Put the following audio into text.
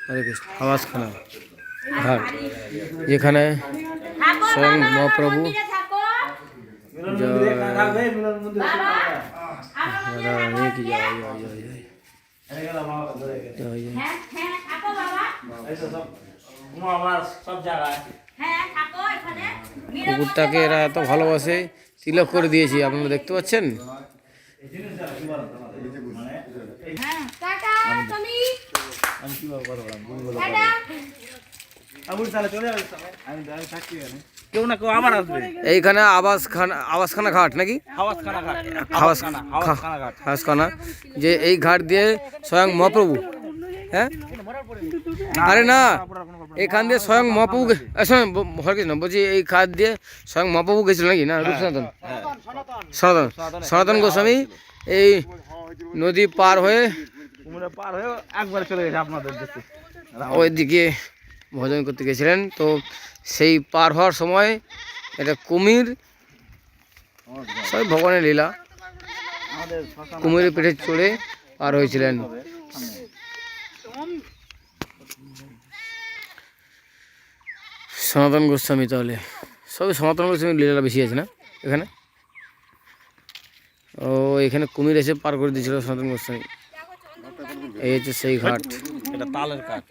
হরে কৃষ্ণ আবাসখানা ঘাট, যেখানে স্বয়ং মহাপ্রভু কুকুরটাকে এরা এত ভালোবাসে, তিলক করে দিয়েছি, আপনারা দেখতে পাচ্ছেন। এইখানে আবাসখানা ঘাট নাকি, হাওয়াসখানা, যে এই ঘাট দিয়ে স্বয়ং মহাপ্রভু, হ্যাঁ আরে না, এখান দিয়ে স্বয়ং মহাপ্রভু হরে কৃষ্ণ বলছি, এই ঘাট দিয়ে স্বয়ং মহাপ্রভু গেছিল নাকি, না রূপ সনাতন গোস্বামী এই নদী পার হয়ে একবারে চলে গেছে আপনাদের দেশে, ওইদিকে ভজন করতে গেছিলেন। তো সেই পার হওয়ার সময় এটা কুমির, সব ভগবানের লীলা, কুমিরের পেটে চড়ে পার হয়েছিলেন। সনাতন গোস্বামী, তাহলে সবই সনাতন গোস্বামীর লীলা বেশি আছে না এখানে। ও এখানে কুমির এসে পার করে দিয়েছিল সনাতন গোস্বামী। এই হচ্ছে সেই ঘাট, এটা তালের কাঠ।